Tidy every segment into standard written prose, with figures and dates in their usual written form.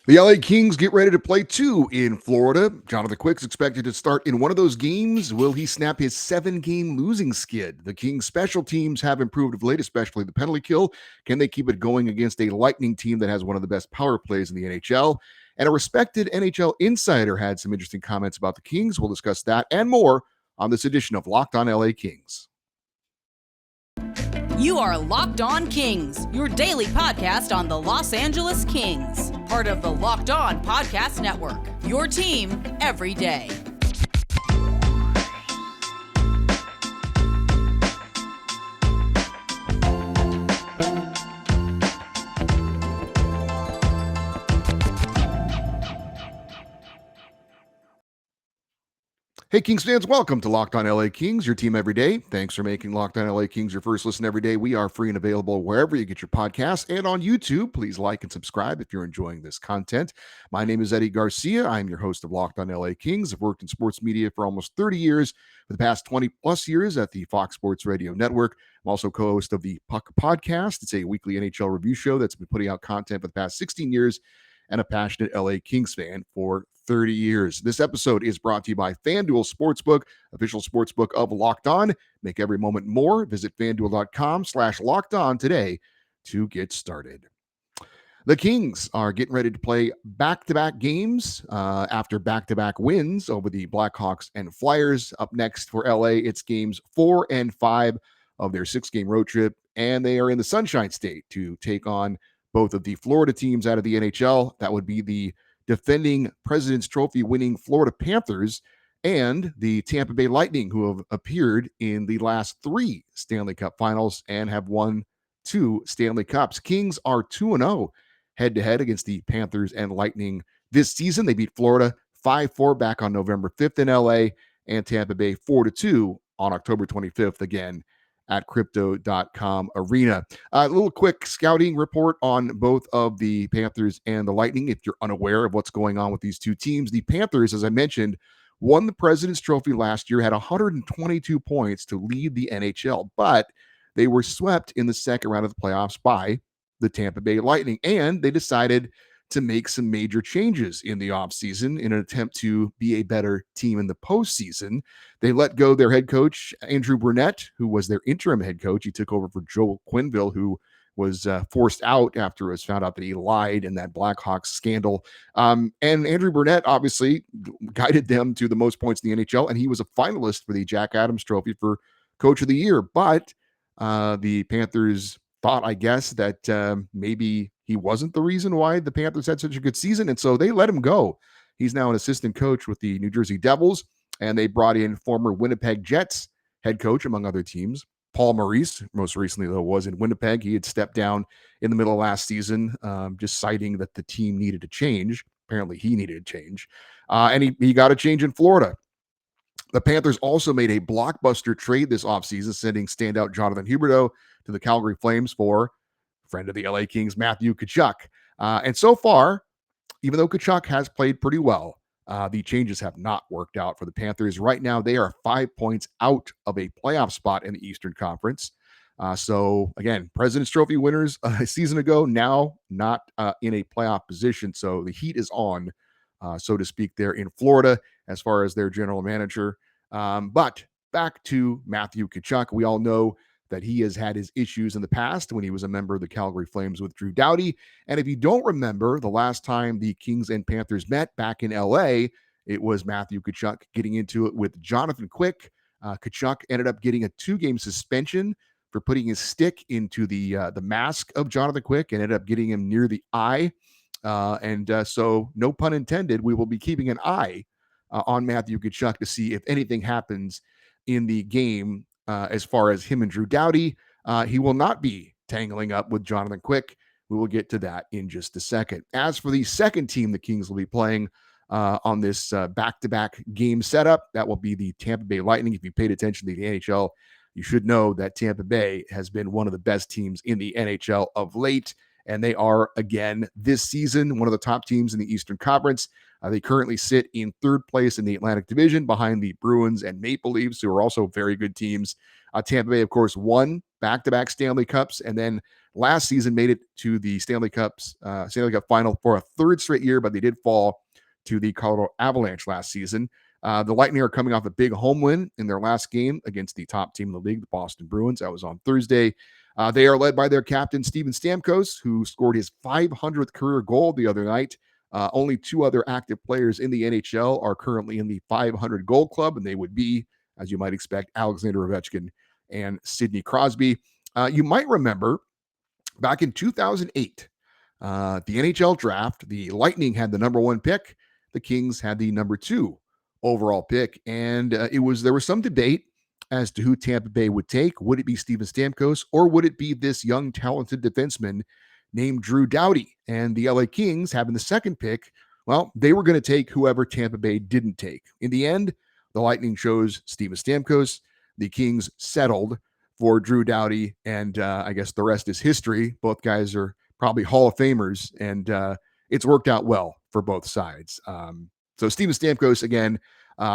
The LA Kings get ready to play two in Florida. Jonathan Quick's expected to start in one of those games. Will he snap his 7-game losing skid? The Kings' special teams have improved of late, especially the penalty kill. Can they keep it going against a Lightning team that has one of the best power plays in the NHL? And a respected NHL insider had some interesting comments about the Kings. We'll discuss that and more on this edition of Locked On LA Kings. You are Locked On Kings, your daily podcast on the Los Angeles Kings, part of the Locked On Podcast Network, your team every day. Hey, Kings fans, welcome to Locked On LA Kings, your team every day. Thanks for making Locked On LA Kings your first listen every day. We are free and available wherever you get your podcasts and on YouTube. Please like and subscribe if you're enjoying this content. My name is Eddie Garcia. I'm your host of Locked On LA Kings. I've worked in sports media for almost 30 years, for the past 20 plus years at the Fox Sports Radio Network. I'm also co-host of the Puck Podcast. It's a weekly NHL review show that's been putting out content for the past 16 years, and a passionate LA Kings fan for 30 years. This episode is brought to you by FanDuel Sportsbook, official sportsbook of Locked On. Make every moment more. Visit FanDuel.com/Locked On today to get started. The Kings are getting ready to play back-to-back games after back-to-back wins over the Blackhawks and Flyers. Up next for LA, it's games 4 and 5 of their 6-game road trip, and they are in the Sunshine State to take on both of the Florida teams out of the NHL. That would be the defending President's Trophy winning Florida Panthers and the Tampa Bay Lightning, who have appeared in the last 3 Stanley Cup finals and have won 2 Stanley Cups. Kings are 2-0 head-to-head against the Panthers and Lightning this season. They beat Florida 5-4 back on November 5th in LA, and Tampa Bay 4-2 on October 25th, again at Crypto.com Arena. A little quick scouting report on both of the Panthers and the Lightning. If you're unaware of what's going on with these two teams, the Panthers, as I mentioned, won the President's Trophy last year, had 122 points to lead the NHL, but they were swept in the second round of the playoffs by the Tampa Bay Lightning, and they decided to make some major changes in the offseason in an attempt to be a better team in the postseason. They let go their head coach, Andrew Burnett, who was their interim head coach. He took over for Joe Quenneville, who was forced out after it was found out that he lied in that Blackhawks scandal. And Andrew Burnett obviously guided them to the most points in the NHL, and he was a finalist for the Jack Adams Trophy for Coach of the Year. But the Panthers thought, I guess, that maybe he wasn't the reason why the Panthers had such a good season, and so they let him go. He's now an assistant coach with the New Jersey Devils, and they brought in former Winnipeg Jets head coach, among other teams, Paul Maurice. Most recently, though, was in Winnipeg. He had stepped down in the middle of last season, just citing that the team needed to change. Apparently, he needed to change, and he got a change in Florida. The Panthers also made a blockbuster trade this offseason, sending standout Jonathan Huberdeau to the Calgary Flames for friend of the LA Kings, Matthew Tkachuk. And so far, even though Tkachuk has played pretty well, the changes have not worked out for the Panthers. Right now, they are 5 points out of a playoff spot in the Eastern Conference. So, again, President's Trophy winners a season ago, now not in a playoff position. So the heat is on, so to speak, there in Florida as far as their general manager. But back to Matthew Tkachuk. We all know that he has had his issues in the past when he was a member of the Calgary Flames with Drew Doughty. And if you don't remember, the last time the Kings and Panthers met back in LA, it was Matthew Tkachuk getting into it with Jonathan Quick. Tkachuk ended up getting a 2-game suspension for putting his stick into the mask of Jonathan Quick and ended up getting him near the eye. So, no pun intended, we will be keeping an eye on Matthew Tkachuk to see if anything happens in the game as far as him and Drew Doughty. He will not be tangling up with Jonathan Quick. We will get to that in just a second. As for the second team the Kings will be playing on this back-to-back game setup, that will be the Tampa Bay Lightning. If you paid attention to the NHL, you should know that Tampa Bay has been one of the best teams in the NHL of late, and they are, again, this season, one of the top teams in the Eastern Conference. They currently sit in third place in the Atlantic Division behind the Bruins and Maple Leafs, who are also very good teams. Tampa Bay, of course, won back-to-back Stanley Cups, and then last season made it to the Stanley Cup final for a third straight year, but they did fall to the Colorado Avalanche last season. The Lightning are coming off a big home win in their last game against the top team in the league, the Boston Bruins. That was on Thursday. They are led by their captain, Steven Stamkos, who scored his 500th career goal the other night. Only two other active players in the NHL are currently in the 500 goal club, and they would be, as you might expect, Alexander Ovechkin and Sidney Crosby. You might remember back in 2008, the NHL draft, the Lightning had the number one pick, the Kings had the number two overall pick, and there was some debate as to who Tampa Bay would take. Would it be Steven Stamkos, or would it be this young, talented defenseman named Drew Doughty? And the LA Kings, having the second pick, well, they were going to take whoever Tampa Bay didn't take. In the end, the Lightning chose Steven Stamkos. The Kings settled for Drew Doughty, and I guess the rest is history. Both guys are probably Hall of Famers, and it's worked out well for both sides. So Steven Stamkos, again,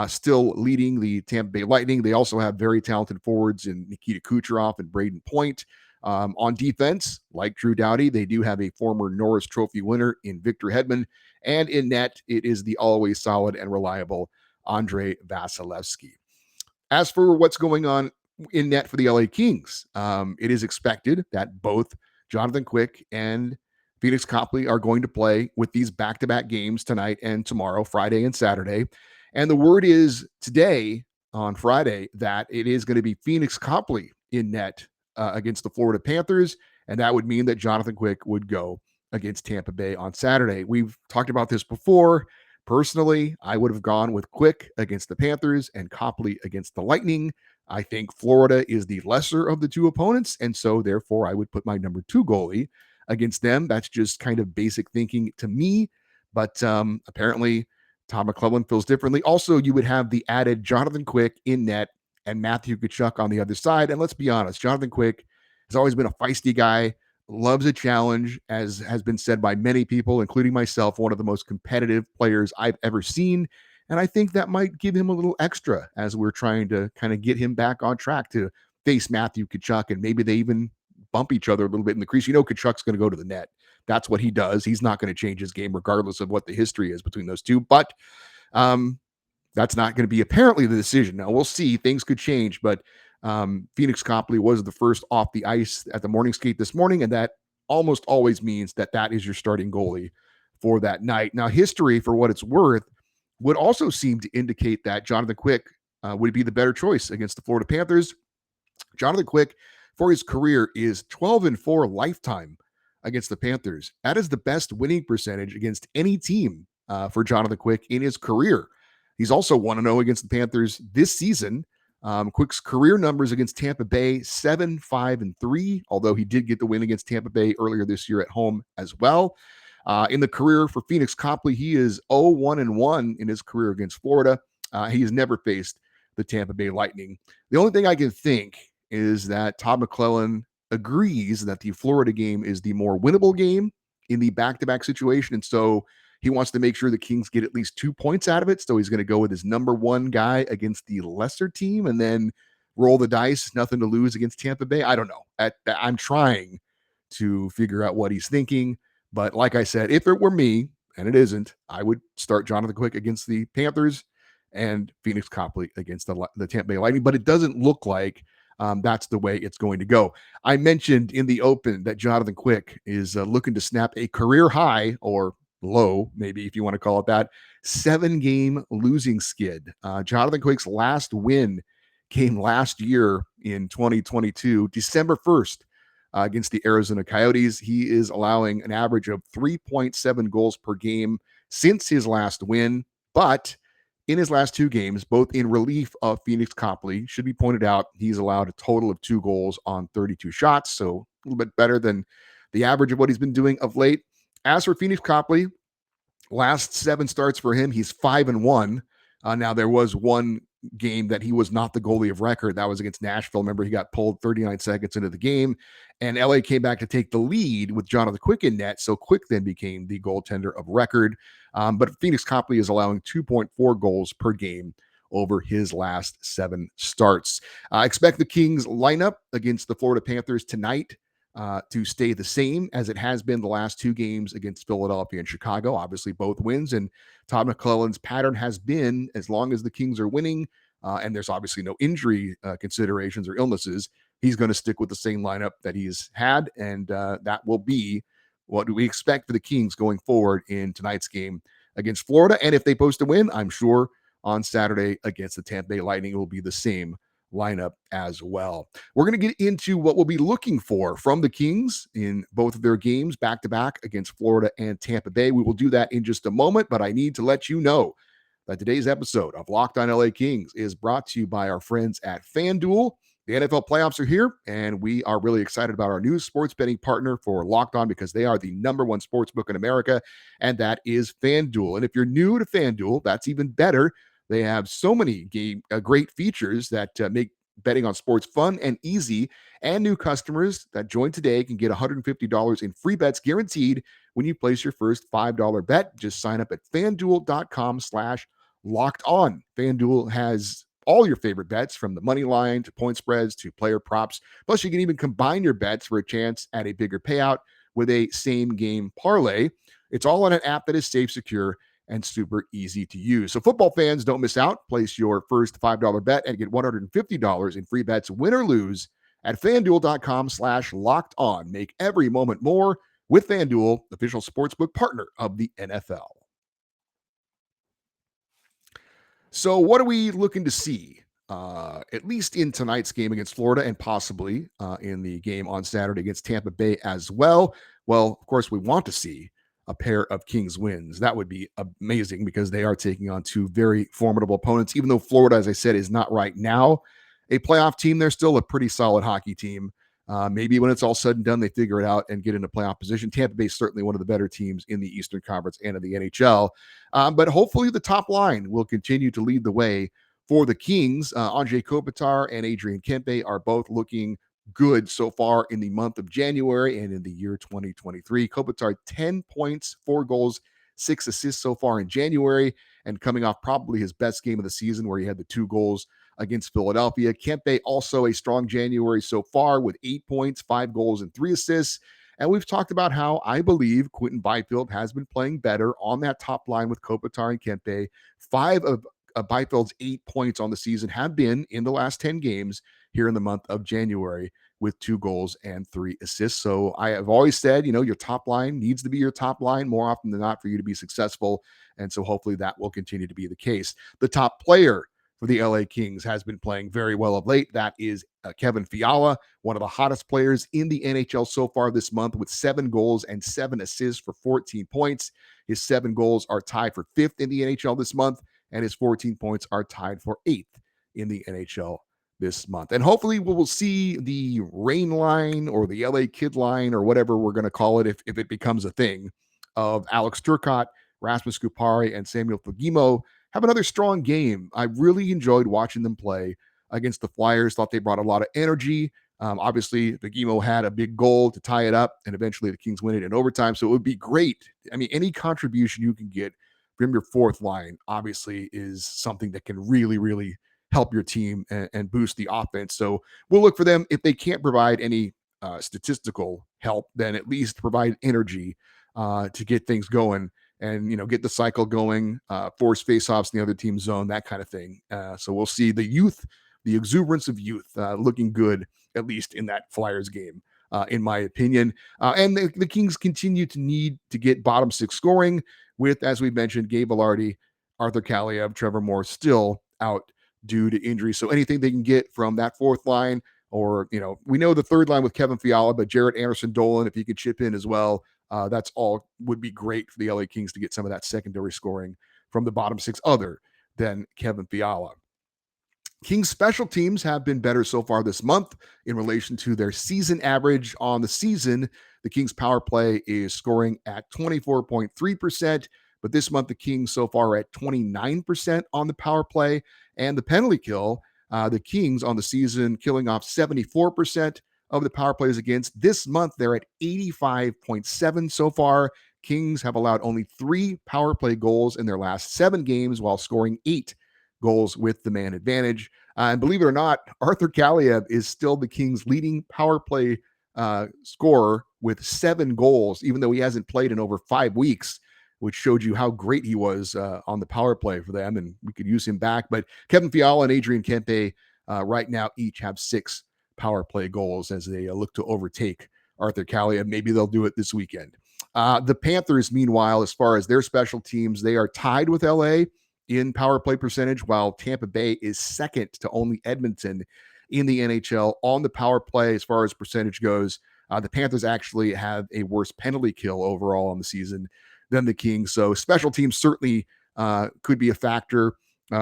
still leading the Tampa Bay Lightning. They also have very talented forwards in Nikita Kucherov and Braden Point. On defense, like Drew Doughty, they do have a former Norris Trophy winner in Victor Hedman. And in net, it is the always solid and reliable Andrei Vasilevsky. As for what's going on in net for the LA Kings, it is expected that both Jonathan Quick and Phoenix Copley are going to play with these back-to-back games tonight and tomorrow, Friday and Saturday. And the word is today on Friday that it is going to be Phoenix Copley in net against the Florida Panthers. And that would mean that Jonathan Quick would go against Tampa Bay on Saturday. We've talked about this before. Personally, I would have gone with Quick against the Panthers and Copley against the Lightning. I think Florida is the lesser of the two opponents, and so therefore I would put my number two goalie against them. That's just kind of basic thinking to me, but apparently Tom McClellan feels differently. Also, you would have the added Jonathan Quick in net and Matthew Tkachuk on the other side. And let's be honest, Jonathan Quick has always been a feisty guy, loves a challenge, as has been said by many people, including myself, one of the most competitive players I've ever seen. And I think that might give him a little extra as we're trying to kind of get him back on track to face Matthew Tkachuk, and maybe they even bump each other a little bit in the crease. You know, Tkachuk's going to go to the net. That's what he does. He's not going to change his game regardless of what the history is between those two. But that's not going to be apparently the decision. Now, we'll see. Things could change, but Phoenix Copley was the first off the ice at the morning skate this morning, and that almost always means that that is your starting goalie for that night. Now, history, for what it's worth, would also seem to indicate that Jonathan Quick would be the better choice against the Florida Panthers. Jonathan Quick, for his career, is 12-4 lifetime against the Panthers. That is the best winning percentage against any team for Jonathan Quick in his career. He's also 1-0 against the Panthers this season. Quick's career numbers against Tampa Bay, 7-5-3, although he did get the win against Tampa Bay earlier this year at home as well. In the career for Phoenix Copley, he is 0-1-1 in his career against Florida. He has never faced the Tampa Bay Lightning. The only thing I can think is that Todd McClellan agrees that the Florida game is the more winnable game in the back-to-back situation, and so he wants to make sure the Kings get at least 2 points out of it. So he's going to go with his number one guy against the lesser team and then roll the dice, nothing to lose against Tampa Bay. I don't know. I'm trying to figure out what he's thinking. But like I said, if it were me, and it isn't, I would start Jonathan Quick against the Panthers and Phoenix Copley against the Tampa Bay Lightning. But it doesn't look like that's the way it's going to go. I mentioned in the open that Jonathan Quick is looking to snap a career high, or low, maybe if you want to call it that, 7-game losing skid. Jonathan Quick's last win came last year in 2022, December 1st, against the Arizona Coyotes. He is allowing an average of 3.7 goals per game since his last win, but in his last two games, both in relief of Phoenix Copley, should be pointed out, he's allowed a total of 2 goals on 32 shots, so a little bit better than the average of what he's been doing of late. As for Phoenix Copley, last 7 starts for him, he's 5-1. Now, there was one game that he was not the goalie of record. That was against Nashville. Remember, he got pulled 39 seconds into the game, and LA came back to take the lead with Jonathan Quick in net, so Quick then became the goaltender of record. But Phoenix Copley is allowing 2.4 goals per game over his last 7 starts. I expect the Kings lineup against the Florida Panthers tonight to stay the same as it has been the last 2 games against Philadelphia and Chicago. Obviously, both wins. And Todd McClellan's pattern has been, as long as the Kings are winning, and there's obviously no injury considerations or illnesses, he's going to stick with the same lineup that he's had. And that will be what do we expect for the Kings going forward in tonight's game against Florida. And if they post a win, I'm sure on Saturday against the Tampa Bay Lightning, it will be the same lineup as well. We're going to get into what we'll be looking for from the Kings in both of their games back to back against Florida and Tampa Bay. We will do that in just a moment, but I need to let you know that today's episode of Locked On LA Kings is brought to you by our friends at FanDuel. The NFL playoffs are here, and we are really excited about our new sports betting partner for Locked On because they are the #1 sports book in America, and that is FanDuel. And if you're new to FanDuel, that's even better. They have so many great features that make betting on sports fun and easy. And new customers that join today can get $150 in free bets guaranteed when you place your first $5 bet. Just sign up at fanduel.com/locked on. FanDuel has all your favorite bets from the money line to point spreads to player props. Plus, you can even combine your bets for a chance at a bigger payout with a same game parlay. It's all on an app that is safe, secure, and super easy to use. So football fans, don't miss out. Place your first $5 bet and get $150 in free bets, win or lose, at fanduel.com/locked on. Make every moment more with FanDuel, official sportsbook partner of the NFL. So what are we looking to see? At least in tonight's game against Florida and possibly in the game on Saturday against Tampa Bay as well. Well, of course, we want to see a pair of Kings wins. That would be amazing because they are taking on 2 very formidable opponents. Even though Florida, as I said, is not right now a playoff team, they're still a pretty solid hockey team. Maybe when it's all said and done, they figure it out and get into playoff position. Tampa Bay is certainly one of the better teams in the Eastern Conference and in the NHL. But hopefully the top line will continue to lead the way for the Kings. Anze Kopitar and Adrian Kempe are both looking good so far in the month of January and in the year 2023. Kopitar, 10 points, 4 goals, 6 assists so far in January, and coming off probably his best game of the season where he had the 2 goals against Philadelphia. Kempe also a strong January so far with 8 points, 5 goals, and 3 assists. And we've talked about how I believe Quinton Byfield has been playing better on that top line with Kopitar and Kempe. 5 of Byfield's 8 points on the season have been in the last 10 games here in the month of January with 2 goals and 3 assists. So I have always said, your top line needs to be your top line more often than not for you to be successful. And so hopefully that will continue to be the case. The top player for the LA Kings has been playing very well of late. That is Kevin Fiala, one of the hottest players in the NHL so far this month with 7 goals and 7 assists for 14 points. His 7 goals are tied for 5th in the NHL this month, and his 14 points are tied for 8th in the NHL this month. And hopefully we will see the Rain line or the LA Kid line or whatever we're going to call it if it becomes a thing of Alex Turcotte, Rasmus Kupari, and Samuel Fagemo have another strong game. I really enjoyed watching them play against the Flyers. Thought they brought a lot of energy. Obviously, Fagemo had a big goal to tie it up, and eventually the Kings win it in overtime. So it would be great. I mean, any contribution you can get from your 4th line, obviously, is something that can really, really help your team and boost the offense. So we'll look for them. If they can't provide any statistical help, then at least provide energy to get things going and get the cycle going, force faceoffs in the other team's zone, that kind of thing. So we'll see the youth, the exuberance of youth, looking good at least in that Flyers game, in my opinion. And the Kings continue to need to get bottom 6 scoring with, as we mentioned, Gabe Vilardi, Arthur Kaliev, Trevor Moore still out due to injury. So anything they can get from that 4th line, or we know the 3rd line with Kevin Fiala, but Jarrett Anderson-Dolan, if he could chip in as well. That's all would be great for the LA Kings to get some of that secondary scoring from the bottom 6 other than Kevin Fiala. Kings special teams have been better so far this month in relation to their season average on the season. The Kings power play is scoring at 24.3%, but this month the Kings so far are at 29% on the power play. And the penalty kill, the Kings on the season killing off 74% of the power plays against. This month, they're at 85.7 so far. Kings have allowed only 3 power play goals in their last 7 games while scoring 8 goals with the man advantage. And believe it or not, Arthur Kaliev is still the Kings' leading power play scorer with 7 goals, even though he hasn't played in over 5 weeks, which showed you how great he was on the power play for them. And we could use him back. But Kevin Fiala and Adrian Kempe right now each have 6 power play goals as they look to overtake Arthur Kaliev. Maybe they'll do it this weekend. The Panthers, meanwhile, as far as their special teams, they are tied with LA in power play percentage, while Tampa Bay is second to only Edmonton in the NHL on the power play as far as percentage goes. The Panthers actually have a worse penalty kill overall on the season than the Kings. So special teams certainly could be a factor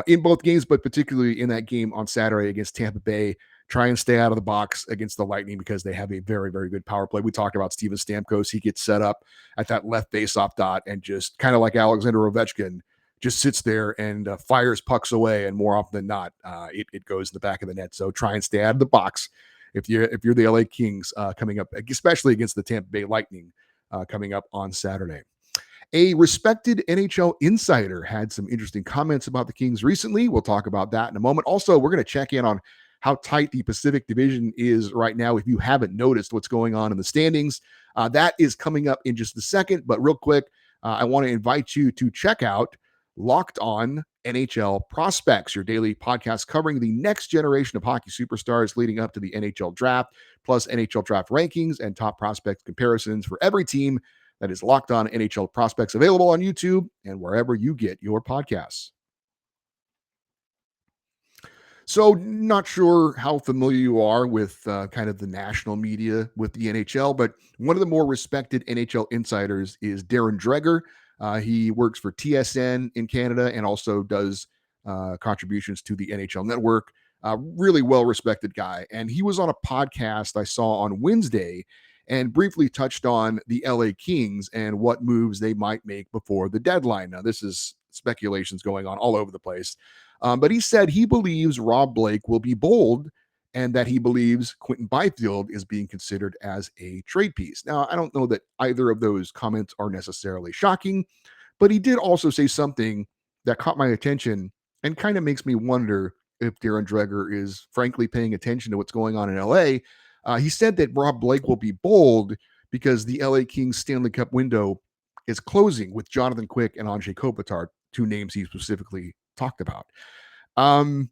in both games, but particularly in that game on Saturday against Tampa Bay. Try and stay out of the box against the Lightning because they have a very, very good power play. We talked about Steven Stamkos. He gets set up at that left faceoff dot and just kind of like Alexander Ovechkin, just sits there and fires pucks away. And more often than not, it goes in the back of the net. So try and stay out of the box if you're the LA Kings coming up, especially against the Tampa Bay Lightning coming up on Saturday. A respected NHL insider had some interesting comments about the Kings recently. We'll talk about that in a moment. Also, we're going to check in on how tight the Pacific Division is right now. If you haven't noticed what's going on in the standings, that is coming up in just a second. But real quick, I want to invite you to check out Locked On NHL Prospects, your daily podcast covering the next generation of hockey superstars leading up to the NHL draft, plus NHL draft rankings and top prospect comparisons for every team. That is Locked On NHL Prospects, available on YouTube and wherever you get your podcasts. So, not sure how familiar you are with kind of the national media with the NHL, but one of the more respected NHL insiders is Darren Dreger. He works for TSN in Canada and also does contributions to the NHL Network. Really well respected guy. And he was on a podcast I saw on Wednesday and briefly touched on the LA Kings and what moves they might make before the deadline. Now, this is speculations going on all over the place. But he said he believes Rob Blake will be bold and that he believes Quentin Byfield is being considered as a trade piece. Now, I don't know that either of those comments are necessarily shocking, but he did also say something that caught my attention and kind of makes me wonder if Darren Dreger is frankly paying attention to what's going on in LA. He said that Rob Blake will be bold because the LA Kings Stanley Cup window is closing with Jonathan Quick and Anze Kopitar, 2 names he specifically talked about. Um,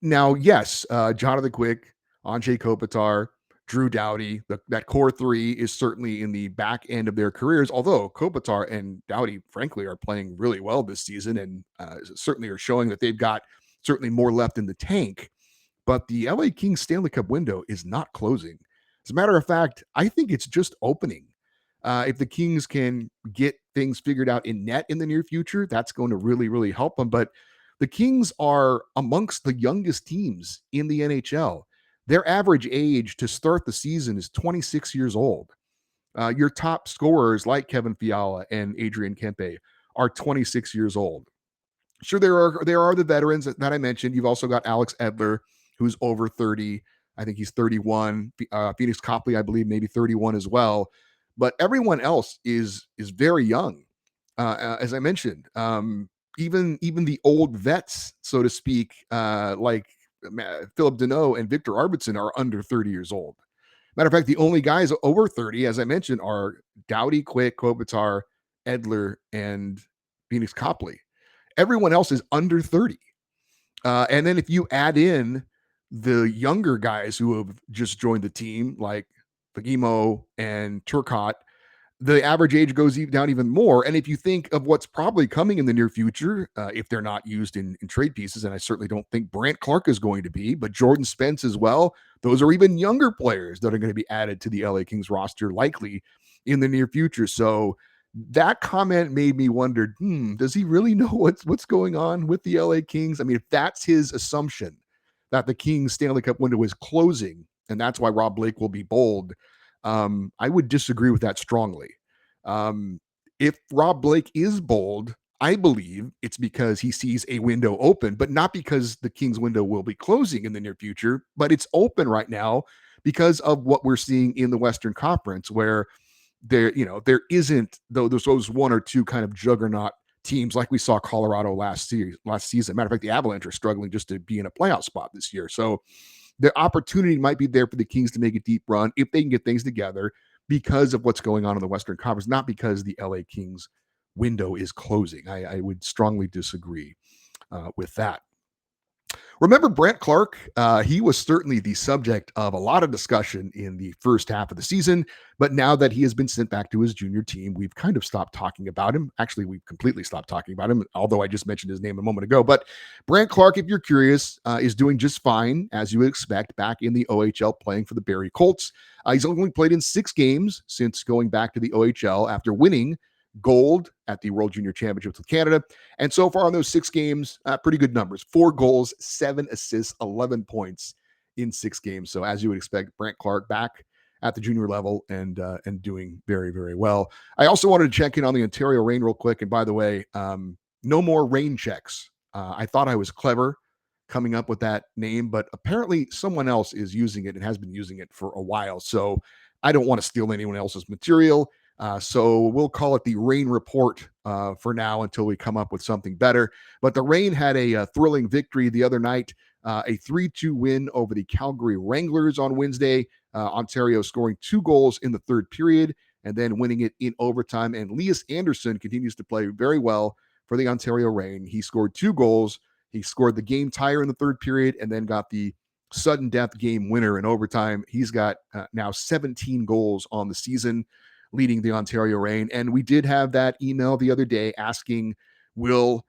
Now, yes, Jonathan Quick, Anze Kopitar, Drew Doughty, that core 3 is certainly in the back end of their careers, although Kopitar and Doughty, frankly, are playing really well this season and certainly are showing that they've got certainly more left in the tank. But the LA Kings Stanley Cup window is not closing. As a matter of fact, I think it's just opening. If the Kings can get things figured out in net in the near future, that's going to really, really help them. But the Kings are amongst the youngest teams in the NHL. Their average age to start the season is 26 years old. Your top scorers like Kevin Fiala and Adrian Kempe are 26 years old. Sure, there are the veterans that I mentioned. You've also got Alex Edler, who's over 30. I think he's 31. Phoenix Copley, I believe, maybe 31 as well. But everyone else is very young. As I mentioned, even the old vets, so to speak, like Philip Deneau and Victor Arvidsson, are under 30 years old. Matter of fact, the only guys over 30, as I mentioned, are Doughty, Quick, Kopitar, Edler, and Phoenix Copley. Everyone else is under 30. And then if you add in the younger guys who have just joined the team, like Fagimo and Turcotte, the average age goes down even more. And if you think of what's probably coming in the near future, if they're not used in trade pieces, and I certainly don't think Brandt Clark is going to be, but Jordan Spence as well, those are even younger players that are going to be added to the LA Kings roster likely in the near future. So that comment made me wonder, does he really know what's going on with the LA Kings? I mean, if that's his assumption that the Kings Stanley Cup window is closing, and that's why Rob Blake will be bold, I would disagree with that strongly. Um, if Rob Blake is bold, I believe it's because he sees a window open, but not because the Kings window will be closing in the near future, but it's open right now because of what we're seeing in the Western Conference, where there isn't though there's those 1 or 2 kind of juggernaut teams like we saw Colorado last season. Matter of fact, the Avalanche are struggling just to be in a playoff spot this year. So the opportunity might be there for the Kings to make a deep run if they can get things together because of what's going on in the Western Conference, not because the LA Kings window is closing. I would strongly disagree with that. Remember Brent Clark? He was certainly the subject of a lot of discussion in the first half of the season, but now that he has been sent back to his junior team, we've kind of stopped talking about him. Actually, we've completely stopped talking about him, although I just mentioned his name a moment ago. But Brent Clark, if you're curious, is doing just fine, as you would expect, back in the OHL playing for the Barrie Colts. He's only played in 6 games since going back to the OHL after winning gold at the World Junior Championships with Canada. And so far on those 6 games, pretty good numbers. 4 goals, 7 assists, 11 points in 6 games. So as you would expect, Brent Clark back at the junior level and doing very, very well. I also wanted to check in on the Ontario Reign real quick. And by the way, no more rain checks. I thought I was clever coming up with that name, but apparently someone else is using it and has been using it for a while. So I don't want to steal anyone else's material. So we'll call it the Rain Report for now until we come up with something better. But the Rain had a thrilling victory the other night, a 3-2 win over the Calgary Wranglers on Wednesday. Ontario scoring 2 goals in the third period and then winning it in overtime. And Lias Anderson continues to play very well for the Ontario Reign. He scored 2 goals. He scored the game tire in the third period and then got the sudden death game winner in overtime. He's got now 17 goals on the season, leading the Ontario Reign. And we did have that email the other day asking, will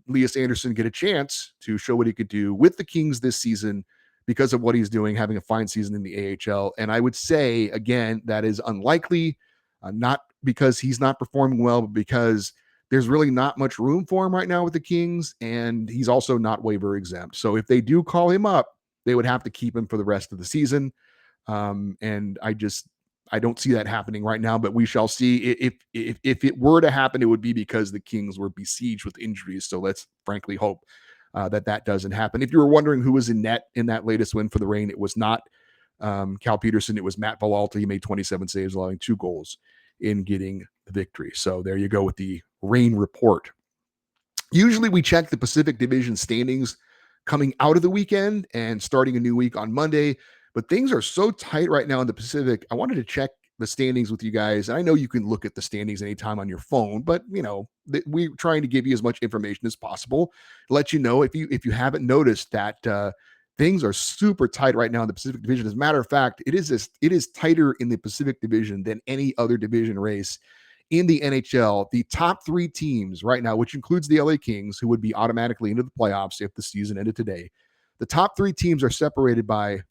Lias Anderson get a chance to show what he could do with the Kings this season because of what he's doing, having a fine season in the AHL? And I would say, again, that is unlikely, not because he's not performing well, but because there's really not much room for him right now with the Kings, and he's also not waiver exempt. So if they do call him up, they would have to keep him for the rest of the season. And I don't see that happening right now, but we shall see. If it were to happen, it would be because the Kings were besieged with injuries. So let's frankly hope that doesn't happen. If you were wondering who was in net in that latest win for the Reign, it was not Cal Peterson. It was Matt Villalta. He made 27 saves, allowing 2 goals in getting the victory. So there you go with the Reign report. Usually we check the Pacific Division standings coming out of the weekend and starting a new week on Monday. But things are so tight right now in the Pacific. I wanted to check the standings with you guys. And I know you can look at the standings anytime on your phone, but we're trying to give you as much information as possible. Let you know if you haven't noticed that things are super tight right now in the Pacific Division. As a matter of fact, it is tighter in the Pacific Division than any other division race in the NHL. The top 3 teams right now, which includes the LA Kings, who would be automatically into the playoffs if the season ended today. The top 3 teams are separated by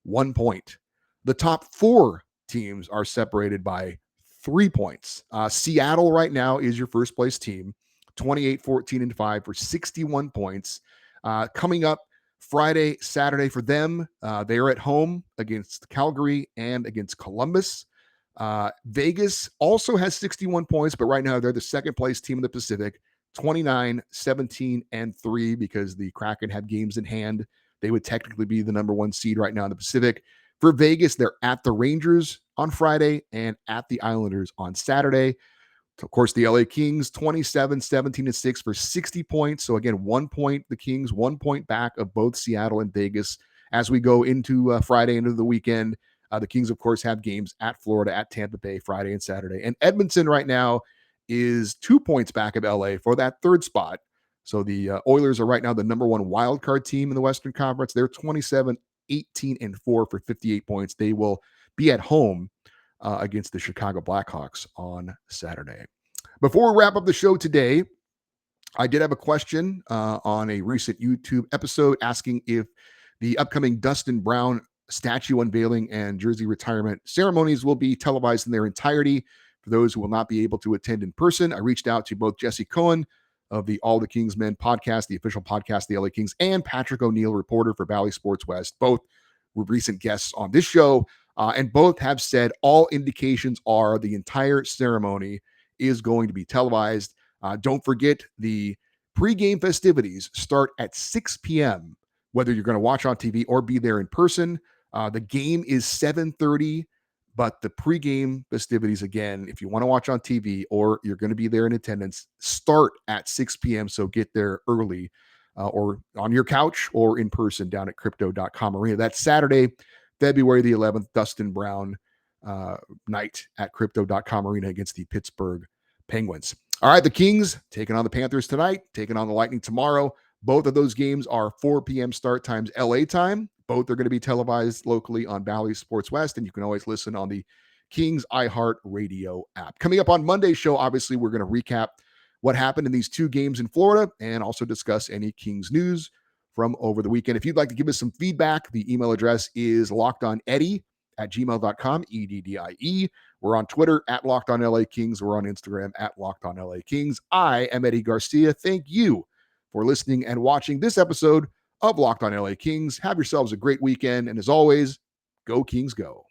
1 point. The top 4 teams are separated by 3 points. Seattle right now is your first place team, 28-14-5 for 61 points. Coming up Friday, Saturday for them, they are at home against Calgary and against Columbus. Vegas also has 61 points, but right now they're the second place team in the Pacific, 29-17-3, because the Kraken have games in hand. They would technically be the number 1 seed right now in the Pacific. For Vegas, they're at the Rangers on Friday and at the Islanders on Saturday. Of course, the LA Kings, 27-17-6 for 60 points. So again, 1 point, the Kings, 1 point back of both Seattle and Vegas. As we go into Friday, into the weekend, the Kings, of course, have games at Florida, at Tampa Bay, Friday and Saturday. And Edmonton right now is 2 points back of LA for that 3rd spot. So the Oilers are right now the number 1 wild card team in the Western Conference. They're 27-18-4 for 58 points. They will be at home against the Chicago Blackhawks on Saturday. Before we wrap up the show today, I did have a question on a recent YouTube episode asking if the upcoming Dustin Brown statue unveiling and jersey retirement ceremonies will be televised in their entirety for those who will not be able to attend in person. I reached out to both Jesse Cohen of the All the Kings Men podcast, the official podcast of the LA Kings, and Patrick O'Neill, reporter for Valley Sports West. Both were recent guests on this show, and both have said all indications are the entire ceremony is going to be televised. Don't forget, the pregame festivities start at 6 p.m., whether you're going to watch on TV or be there in person. The game is 7:30 But the pregame festivities, again, if you want to watch on TV or you're going to be there in attendance, start at 6 p.m. So get there early, or on your couch or in person down at crypto.com arena. That's Saturday, February the 11th, Dustin Brown uh, night at crypto.com arena against the Pittsburgh Penguins. All right, the Kings taking on the Panthers tonight, taking on the Lightning tomorrow. Both of those games are 4 p.m. start times LA time. Both are going to be televised locally on Bally Sports West, and you can always listen on the Kings iHeart Radio app. Coming up on Monday's show, obviously, we're going to recap what happened in these two games in Florida and also discuss any Kings news from over the weekend. If you'd like to give us some feedback, the email address is lockedoneddie@gmail.com, EDDIE. We're on Twitter at Locked On LA Kings. We're on Instagram at Locked On LA Kings. I am Eddie Garcia. Thank you for listening and watching this episode of Locked On LA Kings. Have yourselves a great weekend. And as always, go Kings go.